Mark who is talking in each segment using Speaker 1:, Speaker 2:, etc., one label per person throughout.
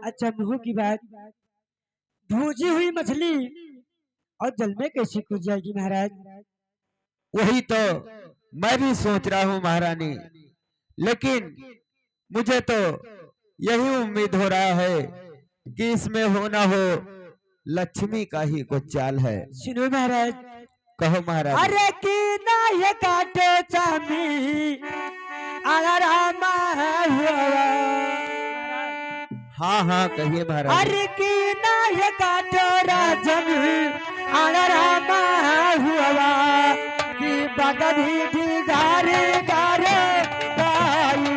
Speaker 1: अच्छा मुंह की बात, भूजी हुई मछली और जल में कैसे कूद जाएगी महाराज?
Speaker 2: वही तो मैं भी सोच रहा हूँ महारानी, लेकिन मुझे तो यही उम्मीद हो रहा है कि इसमें हो ना हो लक्ष्मी का ही कुछ चाल है।
Speaker 1: सुनो महाराज,
Speaker 2: कहो महारानी।
Speaker 1: अरे की ना ये काटे चामी रामा हुआ।
Speaker 2: हाँ हाँ कहिए महारानी।
Speaker 1: अरे की ना ये काटो राजन रामा हुआ कि बगधी दी गारे गारे गाई।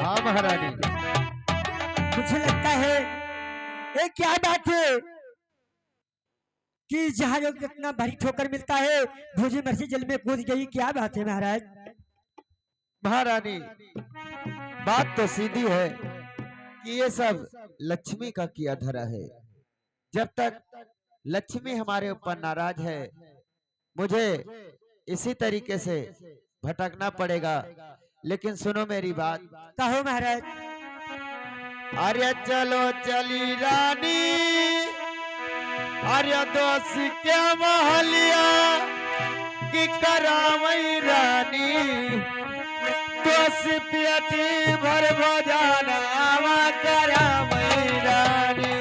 Speaker 2: हाँ महारानी।
Speaker 1: मुझे लगता है ये क्या बात है कि जहाँ जो कितना भारी ठोकर मिलता है भूजी मर्सी जल में कूद गई, क्या बात है महाराज?
Speaker 2: महारानी बात तो सीधी है कि ये सब लक्ष्मी का किया धरा है। जब तक लक्ष्मी हमारे ऊपर नाराज है, मुझे इसी तरीके से भटकना पड़ेगा। लेकिन सुनो मेरी बात।
Speaker 1: कहो महाराज।
Speaker 2: अरे चलो चली रानी, अरे दोस्त क्या महलिया कि करावई रानी, दोस्त पियती भर भजाना करावई रानी।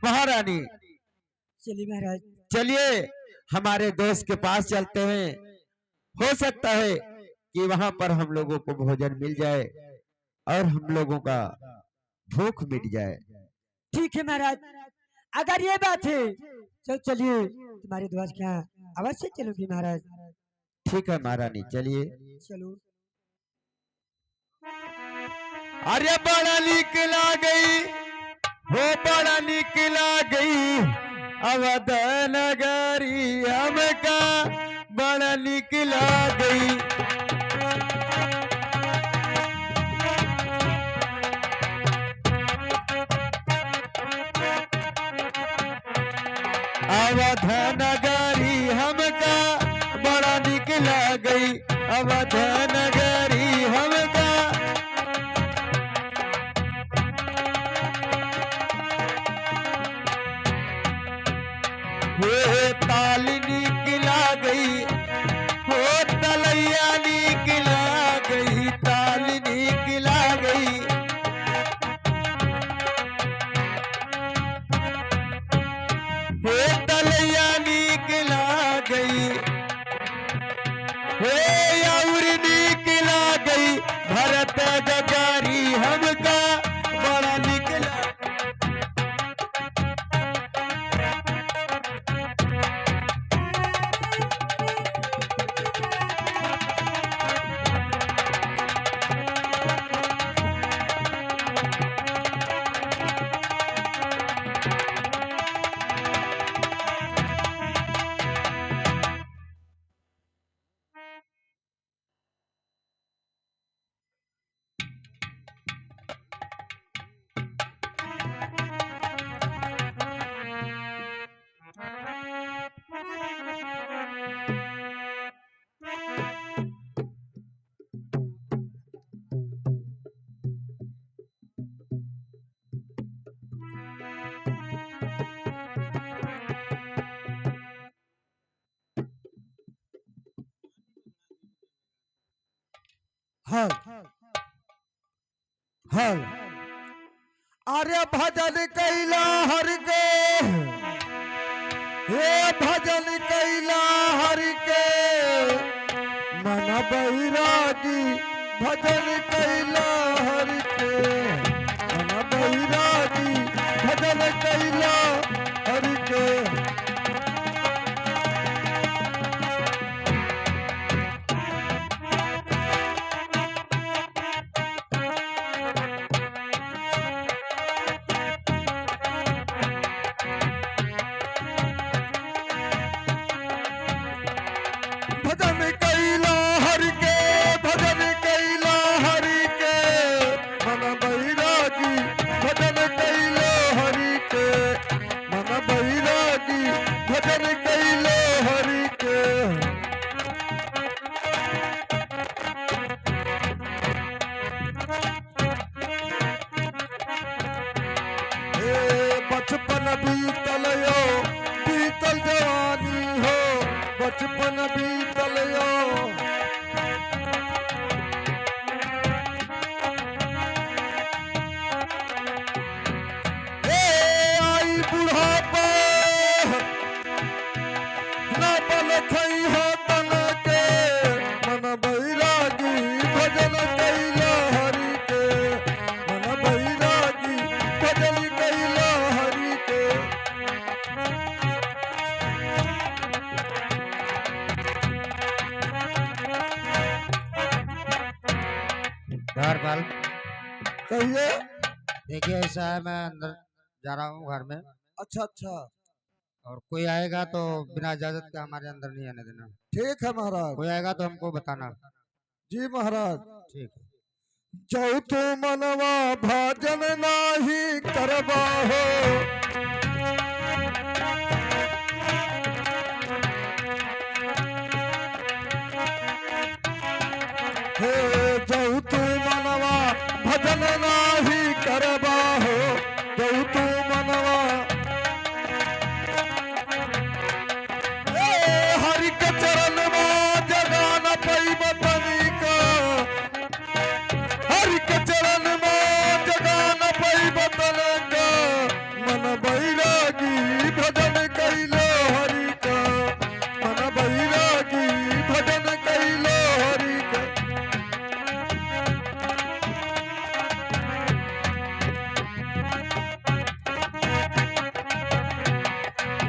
Speaker 2: महारानी
Speaker 1: चलिए महाराज,
Speaker 2: चलिए हमारे दोस्त के पास चलते हैं। हो सकता है कि वहां पर हम लोगों को भोजन मिल जाए और हम लोगों का भूख मिट जाए।
Speaker 1: ठीक है महाराज, अगर ये बात है तो चलिए तुम्हारे दोस्त के यहाँ अवश्य चलूंगी महाराज।
Speaker 2: ठीक है महारानी चलिए।
Speaker 1: चलो।
Speaker 2: अरे बड़ा निकला गई, वो बड़ा निकला गई अवध नगरी हमका, बड़ा निकला गई। अवध नगरी हमका बड़ा निकला गई, अवध नगरी हमका। वो ताल निकला गई, वो तलैया निकला गई, ताल निकला गई। वो तलैया निकला गई, वो और निकला
Speaker 1: हल हल अरे भजन कैला हर के, हे भजन कैला हर के मन बैरागी, भजन कैला हर के मन बैरागी, भजन कैला हर के। भजन कैला हर के, भजन कैला हर के मन बैरागी, भजन कैला हर के मन बैरागी, भजन कैला हर के। हे बचपन बीतल यो, बीतल जवानी हो, बचपन बीतल यो। हे आई बुढ़ापा ना बल खई हो तन के मन बैरागी, भजन कैला हरि के मन बैरागी, भजन कैला हरि के।
Speaker 3: धर्मपाल,
Speaker 1: कहिए।
Speaker 3: देखिए ऐसा है, मैं अंदर जा रहा हूँ घर में,
Speaker 1: अच्छा अच्छा,
Speaker 3: और कोई आएगा तो बिना इजाजत के हमारे अंदर नहीं आने देना।
Speaker 1: ठीक है महाराज।
Speaker 3: कोई आएगा तो हमको बताना।
Speaker 1: जी महाराज।
Speaker 3: ठीक है।
Speaker 1: जो तू मनवा भजन नाही करबा हो, हे जो तू मनवा भजन नाही करबा हो, जो तू मनवा हरि के चरण में जगान पैब तनिका, हरि के चरण में जगान पैब तनिका मन बैरागी, भजन कैलो हरि का मन बैरागी, भजन कैलो हरि का।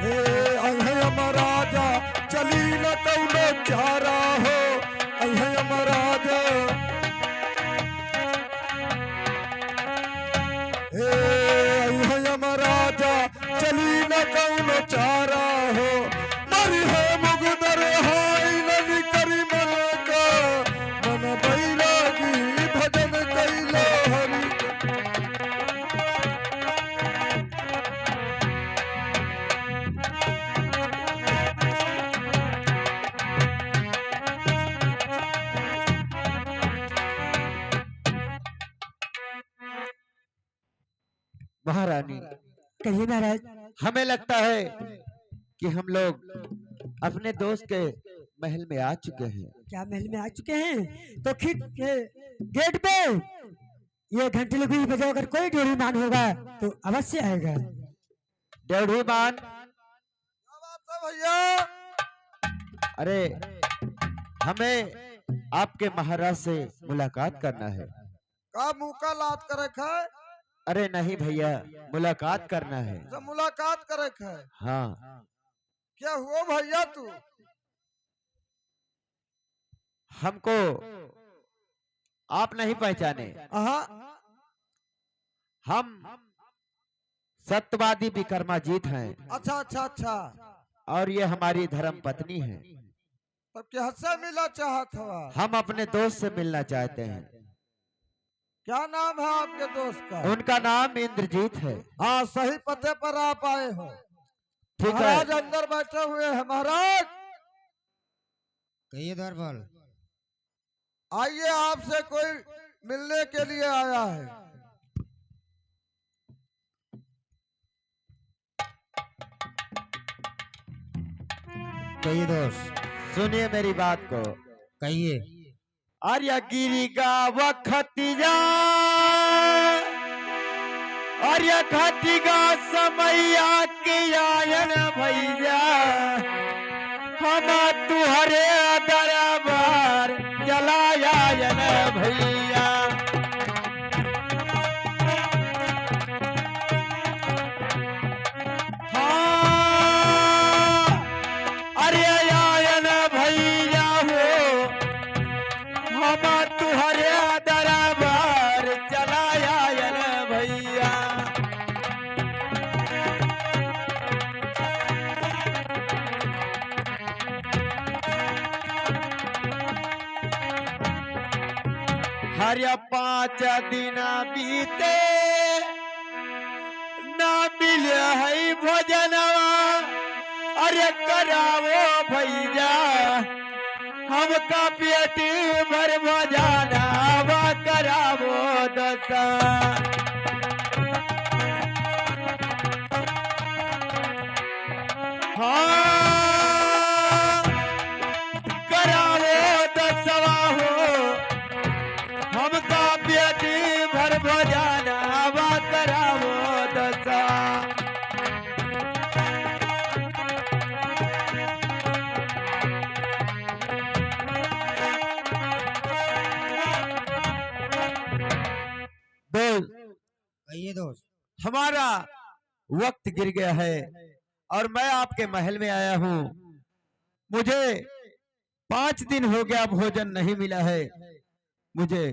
Speaker 1: हे अहम राजा चली न कौनो चारा हो, अहम राजा हे अहम राजा चली न कौनो चारा हो, मरी है मुगदर हाय नदी करी मन का मन बैरागी, भजन कैला हरि का।
Speaker 2: महारानी,
Speaker 1: कहिए महाराज।
Speaker 2: हमें लगता है कि हम लोग अपने दोस्त के महल में आ चुके हैं।
Speaker 1: क्या महल में आ चुके हैं? तो खिड़ गेट पे ये घंटी लगी बजाओ, अगर कोई ड्योढ़ीमान होगा तो अवश्य आएगा।
Speaker 2: ड्योढ़ीमान,
Speaker 1: क्या बात है भैया?
Speaker 2: अरे हमें आपके महाराज से मुलाकात करना है।
Speaker 1: का मुंह का लात करे खाए?
Speaker 2: अरे नहीं भैया, मुलाकात करना है।
Speaker 1: जब मुलाकात करे खाए।
Speaker 2: हाँ,
Speaker 1: क्या हुआ भैया तू?
Speaker 2: हमको आप नहीं पहचाने। हम सत्यवादी विक्रमाजीत हैं।
Speaker 1: अच्छा अच्छा अच्छा।
Speaker 2: और ये हमारी धर्म पत्नी है।
Speaker 1: तब क्या से मिला चाहत हवा?
Speaker 2: हम अपने दोस्त से मिलना चाहते हैं।
Speaker 1: क्या नाम है आपके दोस्त का?
Speaker 2: उनका नाम इंद्रजीत है।
Speaker 1: हाँ, सही पते पर आप आए हो।
Speaker 2: ठीक है।
Speaker 1: महाराज अंदर बैठे हुए हैं। महाराज
Speaker 3: कहिए धर्मपाल।
Speaker 1: आइए, आपसे कोई मिलने के लिए आया है।
Speaker 3: कहिए दोस्त।
Speaker 2: सुनिए मेरी बात को।
Speaker 3: कहिए।
Speaker 2: आर्य गिरी का वखतिया आर्य घाटी का समैया के आयन भैया हम तुहरे दरबार चलायन भैया हाँ अरे आयन भैया हो हम तुहरे दरबार चलायन भैया हर 5 दिन बीते ना मिले है भोजनवा अरे करावो भैया हमका पेट भर भोजनवा करावो दसा हाँ करावो दसवा हो हमका पेट भर भोजनवा करावो दसा दोस्त
Speaker 3: कहिए दोस्त।
Speaker 2: हमारा वक्त गिर गया है और मैं आपके महल में आया हूँ। मुझे 5 दिन हो गया भोजन नहीं मिला है। मुझे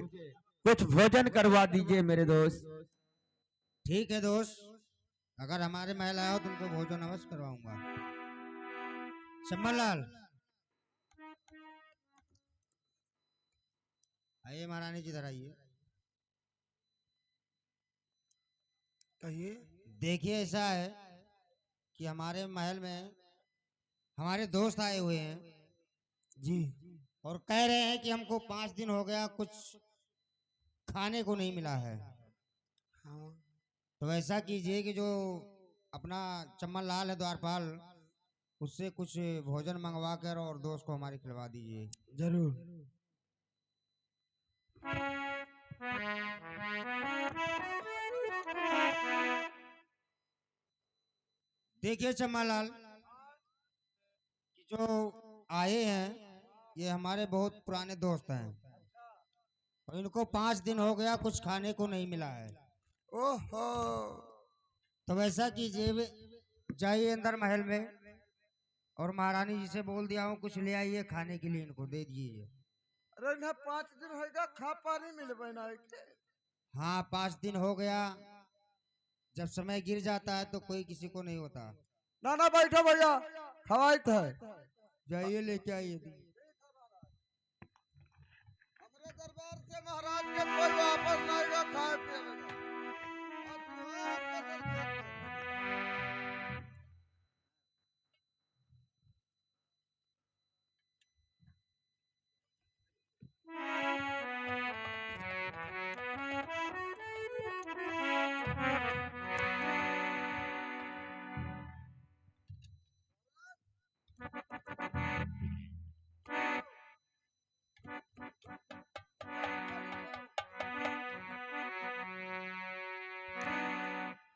Speaker 2: कुछ भोजन करवा दीजिए मेरे दोस्त।
Speaker 3: ठीक है दोस्त, अगर हमारे महल आए हो तुमको भोजन अवश्य करवाऊंगा। चम्मन लाल, आइए महारानी जी, इधर आइए।
Speaker 1: कहिए।
Speaker 3: देखिए ऐसा है कि हमारे महल में हमारे दोस्त आए हुए हैं
Speaker 1: जी।
Speaker 3: और कह रहे हैं कि हमको 5 दिन हो गया कुछ खाने को नहीं मिला है।
Speaker 1: हाँ।
Speaker 3: तो ऐसा कीजिए कि जो अपना चम्मन लाल है द्वारपाल, उससे कुछ भोजन मंगवा कर और दोस्त को हमारे खिलवा दीजिए।
Speaker 1: जरूर।
Speaker 3: देखिए चम्मन लाल, कि जो आए हैं ये हमारे बहुत पुराने दोस्त हैं और इनको 5 दिन हो गया कुछ खाने को नहीं मिला है।
Speaker 1: ओहो।
Speaker 3: तो वैसा कीजिए, जाइए अंदर महल में और महारानी जी से बोल दिया हूँ कुछ ले आइए खाने के लिए, इनको दे दीजिए।
Speaker 1: अरे ना 5 दिन होगा खा पानी मिले ना।
Speaker 3: हाँ 5 दिन हो गया, जब समय गिर जाता है तो कोई किसी को नहीं होता।
Speaker 1: ना ना बैठो भैया, खवाई था।
Speaker 3: जाइए लेके आइए।
Speaker 1: हमारे दरबार से महाराज के कोई वापस नहीं गया खाए पिए।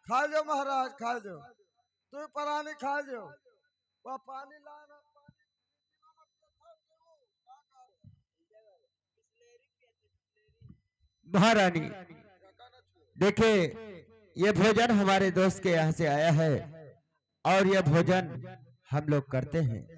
Speaker 1: खा लो महाराज, खा लो। तू परानी खा लो। वह पानी लाना।
Speaker 2: महारानी देखिए, ये भोजन हमारे दोस्त के यहाँ से आया है और यह भोजन हम लोग करते हैं।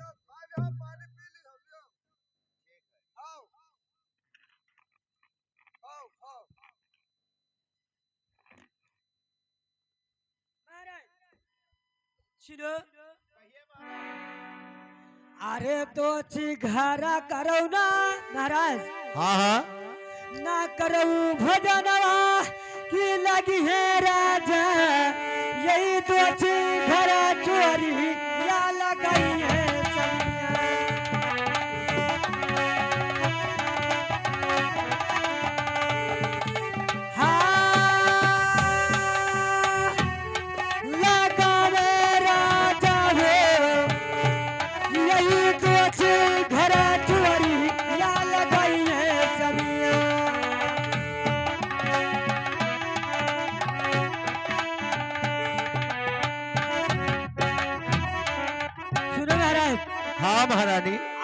Speaker 1: अरे तो घरा करो ना महाराज।
Speaker 2: हाँ हाँ
Speaker 1: ना करो भजनवा की लगी है राजा, यही तो घरा चोरी या लगाई है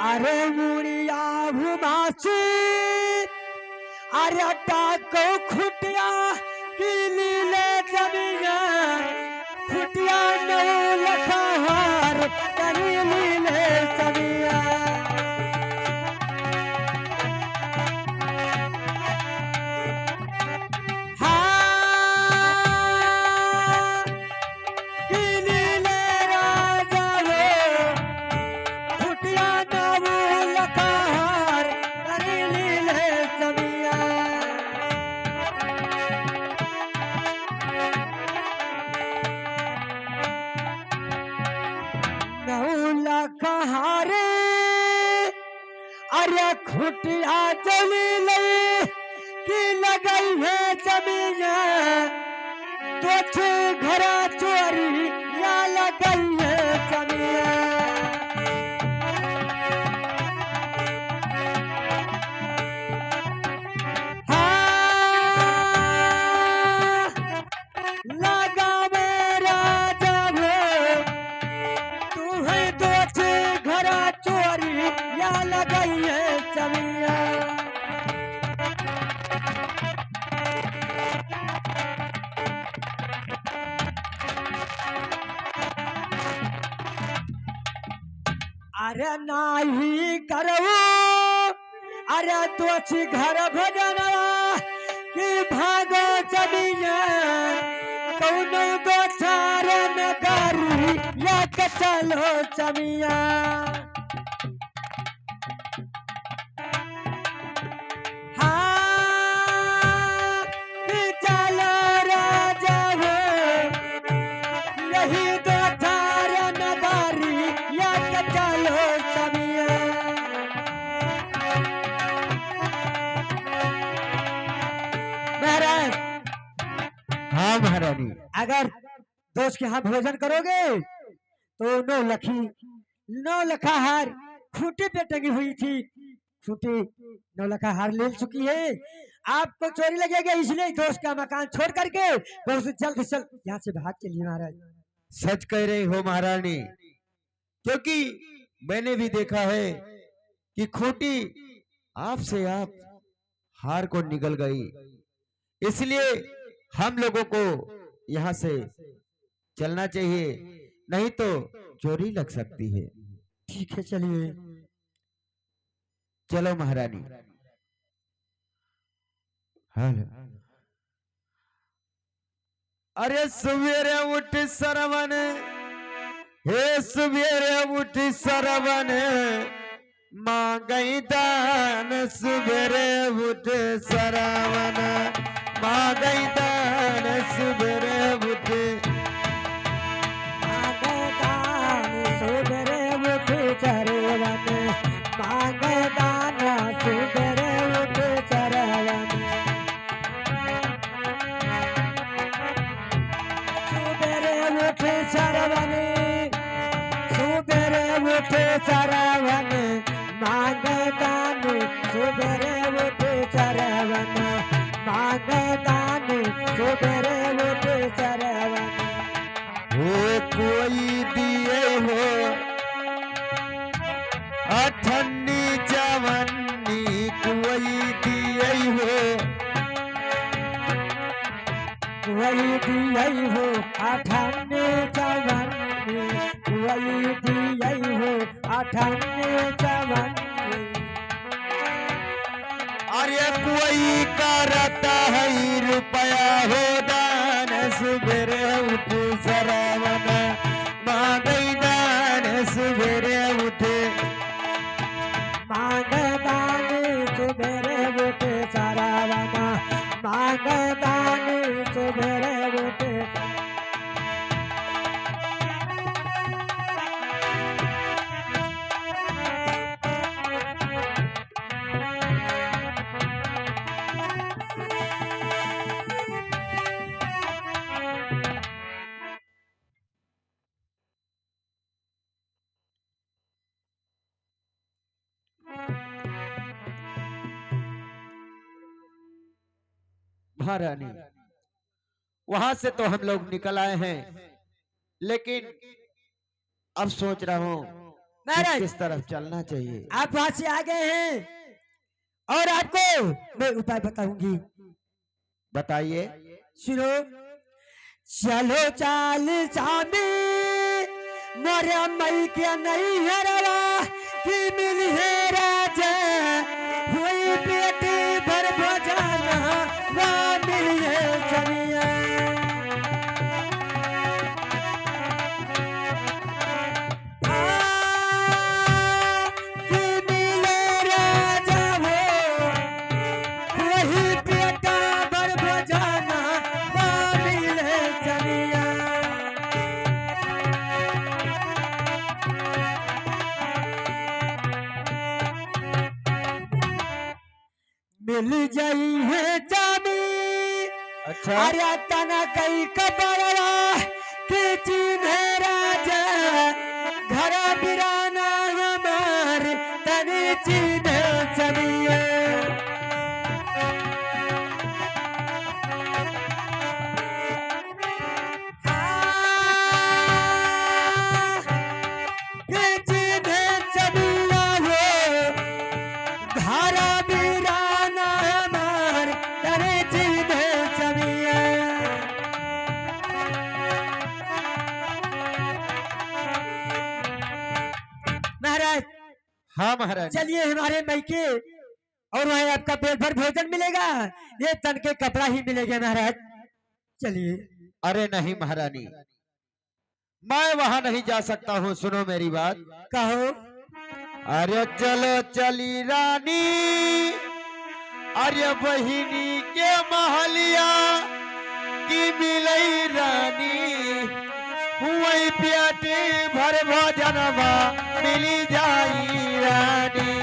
Speaker 1: अरे मुड़िया घुमाची अरे टाको खुटिया की लीले जमीना खुटिया नौ लखहार करी लीले समिया हाँ की लीले राजा हो खुटिया नौ लखहार करी लीले समिया नौला कहारे अरे खुटिया चली ले कि लगई है जमीन तो घरा चोरी या लगई है जमीन हाँ लगा मेरा जब तू है दोस्त घरा चोरी या लगई है चमिया अरे नाही करो अरे दोस्त घर भजन कि भागो चमिया कौन दो चार नगारी या चलो चमिया हाँ कि चलो राजा हो यही दो चार नगारी या चलो चमिया महाराज
Speaker 2: हाँ महारानी।
Speaker 1: अगर दोस्त के यहाँ भोजन करोगे तो नौ लखा हार खूंटे पे टंगी हुई थी खूंटे 9 लखा हार ले चुकी है आपको चोरी लगेगा इसलिए दोस्त का मकान छोड़ करके बहुत जल्द से जल्द यहाँ से भाग चलिए महाराज
Speaker 2: सच कह रही हो महारानी, क्योंकि मैंने भी देखा है कि खूंटी आपसे आप हार को निकल गई, इसलिए हम लोगों को यहाँ से चलना चाहिए, नहीं तो चोरी लग सकती है।
Speaker 1: ठीक है चलिए
Speaker 2: चलो महारानी। हेलो। अरे सवेरे उठ सरवन, हे सवेरे उठ सरवन, मांगई दान सवेरे उठ सरवन, मांगई दान सवेरे उठ
Speaker 1: चरवन मांग दान सुबेरे उठ चरवन मांग दान सुबेरे उठ चरवन
Speaker 2: हो कोई दिए हो अठन्नी जवन्नी, कोई दिए हो
Speaker 1: वही दियई हो अठन्ने जवन्नी वही दियई हो अठन्ने जवन्नी
Speaker 2: अरे कोई करता है रुपया हो दान सुबेरे उठ सरवन, मांगई दान सुबेरे उठ
Speaker 1: मांग दान सुबेरे उठ चरवन मांग दान सुबेरे उठ
Speaker 2: महारानी। वहां से तो हम लोग निकल आए हैं, लेकिन अब सोच रहा हूं
Speaker 1: महाराज
Speaker 2: किस तरफ चलना चाहिए?
Speaker 1: आप वहां से आ गए हैं और आपको मैं उपाय बताऊंगी।
Speaker 2: बताइए।
Speaker 1: सुनो, चलो चाल चांदी मोरे मई के नहीं हरवा कि मिल है राजा हुई पेट भर भजाना वा मिल है सनिया। कि मिले राजा हो वही पेटा भर भजाना वा मिल है सनिया। मिल जाई है जामी
Speaker 2: अच्छा,
Speaker 1: अरे तना कई कपड़वा के चिन्ह राजा घर बिराना हमार तन चिन्ह सनिया। के चिन्ह सनिया हो घर बिराना हमार तन चिन्ह सनिया। महाराज
Speaker 2: हाँ महाराज।
Speaker 1: चलिए हमारे मैके और वहाँ आपका पेट भर भोजन मिलेगा, ये तन के कपड़ा ही मिलेगा महाराज। चलिए।
Speaker 2: अरे नहीं महारानी, मैं वहां नहीं जा सकता हूँ। सुनो मेरी बात।
Speaker 1: कहो।
Speaker 2: अरे चलो चली रानी, अरे बहिनी के महलिया की मिलई रानी हुई प्याटे भर भजनवा मिली जाई रानी।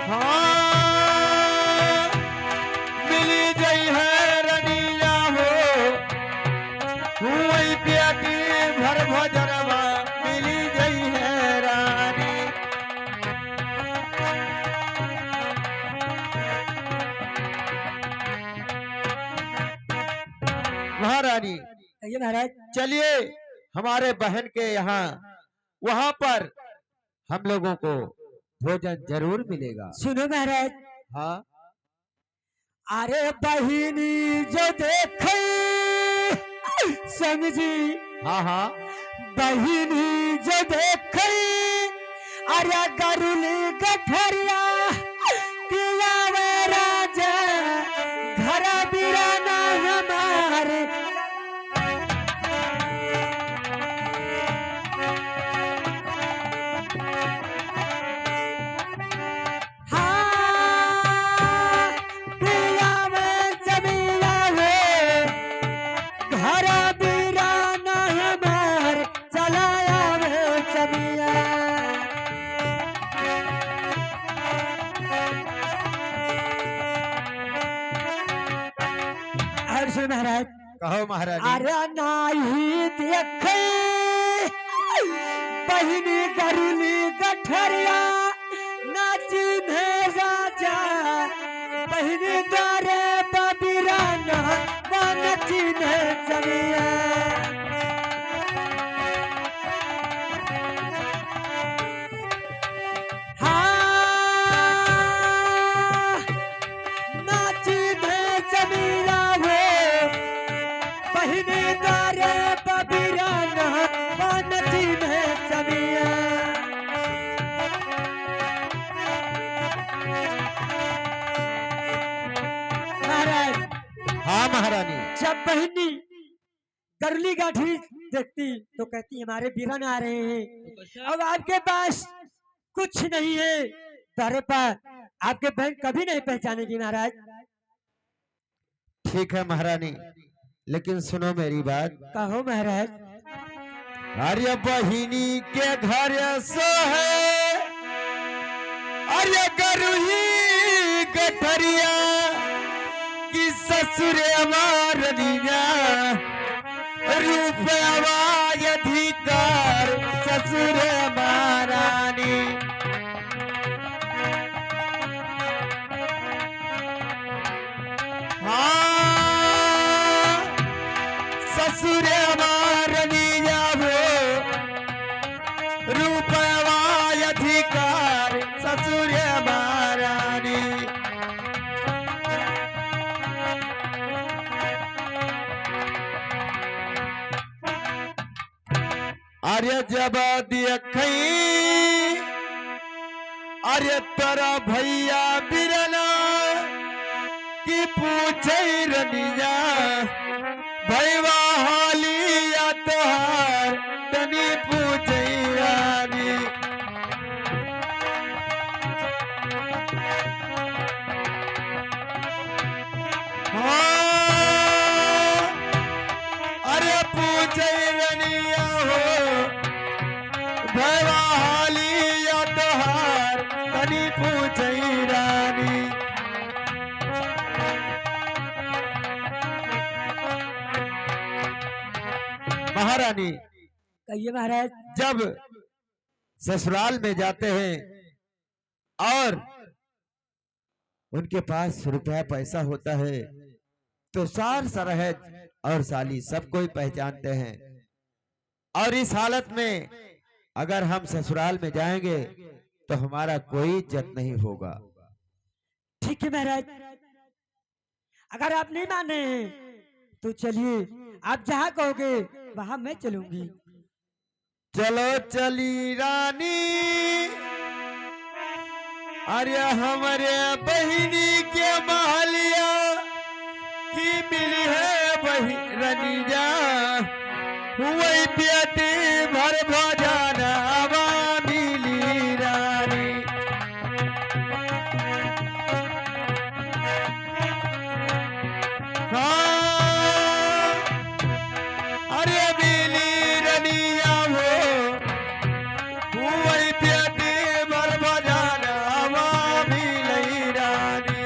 Speaker 2: हाँ, मिली जाई है रनिया हो हुई प्याटी भर भजनवा मिली जाई है रानी। महारानी
Speaker 1: ये महाराज
Speaker 2: चलिए हमारे बहन के यहाँ, वहां पर हम लोगों को भोजन जरूर मिलेगा।
Speaker 1: सुनो महाराज,
Speaker 2: हाँ
Speaker 1: अरे बहिनी जो देखे समझी,
Speaker 2: हाँ हाँ,
Speaker 1: बहिनी जो देखे अरे गरुली गठरिया किया वे राजा घर बिराना हमारे। हाँ, पिया में जमीला है, घर बिराना हमार चलाया में जमिया। और सुन महाराज,
Speaker 2: कहो महारानी।
Speaker 1: अरे नाही देखे बहिनी गरुली गठरिया नाची ने राजा बहिनी द्वारे बबिराना नाची ने जमिया। हाँ, नाची ने जमिया हो बहिनी द्वारे बबिराना नाची ने जमिया। महाराज
Speaker 2: हाँ महारानी।
Speaker 1: जब बहनी गरली गाठी देखती तो कहती हमारे बीरन आ रहे हैं, अब आपके पास कुछ नहीं है, तारे पर आपके बहन कभी नहीं पहचानेगी महाराज।
Speaker 2: ठीक है महारानी, लेकिन सुनो मेरी बात।
Speaker 1: कहो महाराज।
Speaker 2: अरे बहिनी के घर सो है, अरे गरुही गठरिया की ससुरे मारनिया रूप आवाज अधिकार ससुरे महारानी। हाँ, ससुर अरे जब देखई अरे तोरा भैया बिरना की पूछे रनिया भैया हालिया तोहार तनी पूछे रानी। हाँ, अरे पूछे रनिया हो भैया हालिया तोहार तनी पूछे रानी। महारानी
Speaker 1: कहिए महाराज।
Speaker 2: जब ससुराल में जाते हैं और उनके पास रुपया पैसा होता है तो सार सरहद और साली सब कोई पहचानते हैं। और इस हालत में अगर हम ससुराल में जाएंगे तो हमारा कोई इज्जत नहीं होगा।
Speaker 1: ठीक है महाराज, अगर आप नहीं माने तो चलिए, आप जहाँ कहोगे वहां मैं चलूंगी।
Speaker 2: चलो चली रानी अरे हमारे बहिनी के महलिया की मिली है बही रनिया वही पेटे भर भजाना मिली रानी। हाँ, अरे मिली रनिया हो वही पेटे भर भजाना मिली रानी।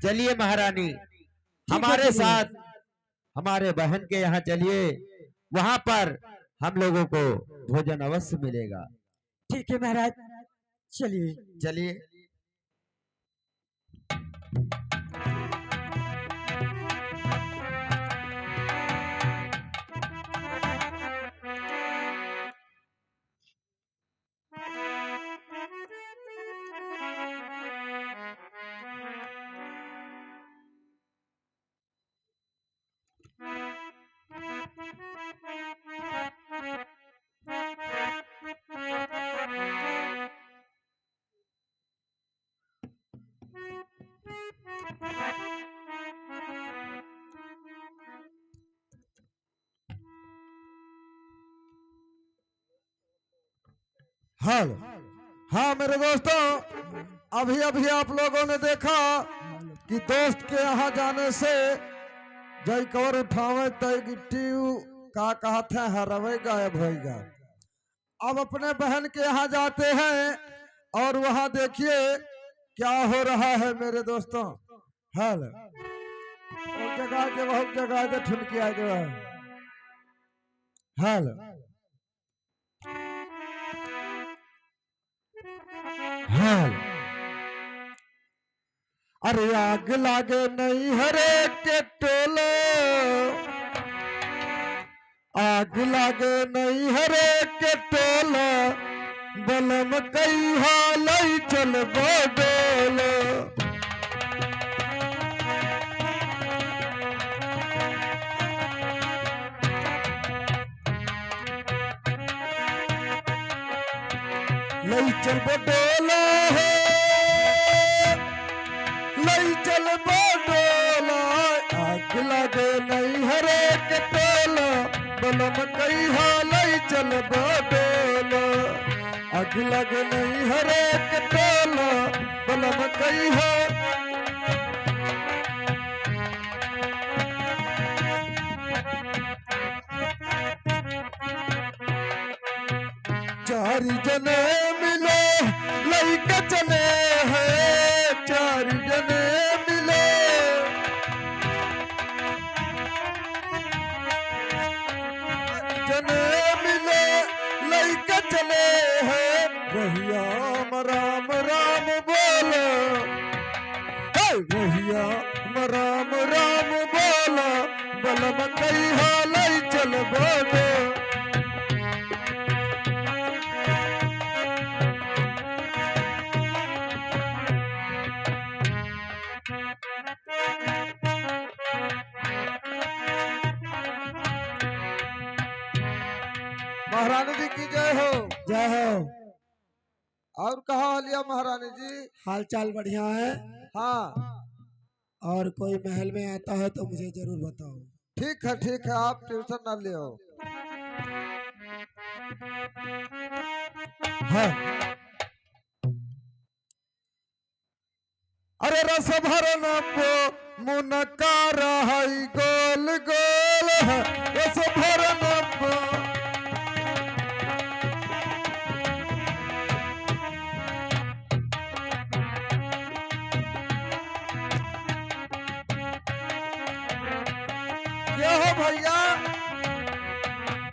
Speaker 2: चलिए महारानी हमारे साथ हमारे बहन के यहाँ चलिए, वहां पर हम लोगों को भोजन अवश्य मिलेगा।
Speaker 1: ठीक है महाराज, चलिए।
Speaker 2: चलिए।
Speaker 4: हाल हाँ मेरे दोस्तों, अभी अभी आप लोगों ने देखा कि दोस्त के यहाँ जाने से जय कवर उठावे तय गिट्टी का कहते हैं हरवे गायब होगा। अब अपने बहन के यहाँ जाते हैं और वहाँ देखिए क्या हो रहा है मेरे दोस्तों। हाल और जगह के बहुत जगह से ठुनकिया जो है। हाल हाल अरे आग लागे नहीं हरे के टोलो, आग लागे नहीं हरे के टोलो, बलम कई हाल चल बोलो। लई चल बोलो है, लई चल बोलो, आग लगे नहीं हरे के टोलो, बलम कई हाल चल बोलो। आग लगे नहीं हरे के टोलो, बलम कई हो। चार जने मिले लइके चले हैं, चार जने मिले, जने मिले लइके चले हैं, रहिया राम राम बोलो, रहिया राम राम बोलो, बलम कई हाल चल बोलो। महारानी जी की जय हो।
Speaker 1: जय हो।
Speaker 4: और कहा हालिया महारानी जी?
Speaker 1: हाल चाल बढ़िया है।
Speaker 4: हाँ
Speaker 1: और कोई महल में आता है तो मुझे जरूर बताओ।
Speaker 4: ठीक है, आप टेंशन ना लियो। हाँ। अरे रस भरन मुनका रही गोल गोल है, रस भरन क्या हो भैया?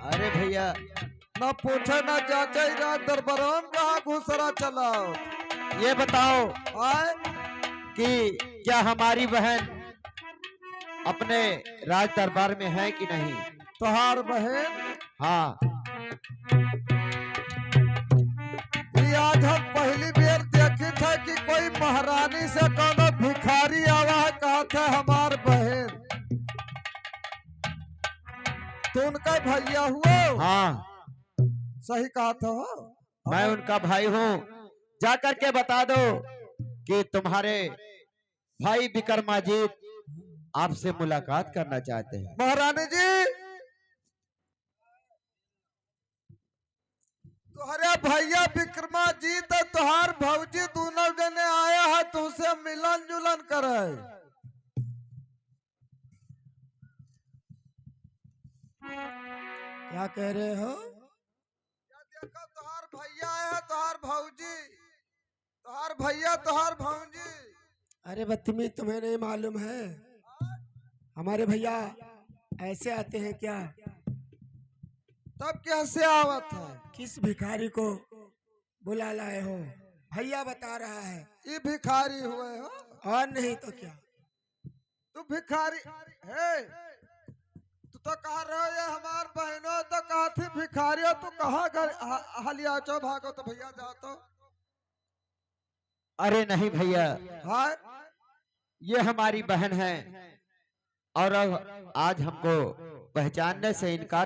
Speaker 2: अरे भैया
Speaker 4: ना पूछे ना जाचे रात दरबारन कहाँ घुसरा चला।
Speaker 2: ये बताओ
Speaker 4: आए
Speaker 2: कि क्या हमारी बहन अपने राज दरबार में है कि नहीं?
Speaker 4: तोहार बहन
Speaker 2: हाँ।
Speaker 4: ये आज हम पहली बार देखी थे कि कोई महारानी से कोनो भिखारी आवा है, कहा थे हमार बहन। तो उनका भैया हुआ?
Speaker 2: हाँ
Speaker 4: सही कहा था हो।
Speaker 2: मैं उनका भाई हूँ। जा करके बता दो कि तुम्हारे भाई विक्रमाजीत आपसे मुलाकात करना चाहते हैं।
Speaker 4: महारानी जी तुम्हारे भैया विक्रमाजीत और तुहार भौजी दोनों जने आया है तुमसे मिलन जुलन करे।
Speaker 1: क्या कह रहे हो?
Speaker 4: देखो तुहार भैया आया है, तुहार भौजी, तुहार भैया तुहार भौजी।
Speaker 1: अरे बदतमीज, तुम्हें नहीं मालूम है हमारे भैया ऐसे आते हैं क्या?
Speaker 4: तब कैसे आवत है?
Speaker 1: किस भिखारी को बुला लाए हो? भैया बता रहा है।
Speaker 4: ये भिखारी हुए हो?
Speaker 1: और नहीं तो क्या।
Speaker 4: तू भिखारी है? तू तो कहा रहे ये हमार बहनों, तो कहा थी भिखारी हो। तू कहा घर हलिया चो भागो तो भैया जाओ तो।
Speaker 2: अरे नहीं भैया,
Speaker 4: हाँ
Speaker 2: ये हमारी बहन है और अब आज हमको पहचानने से इनकार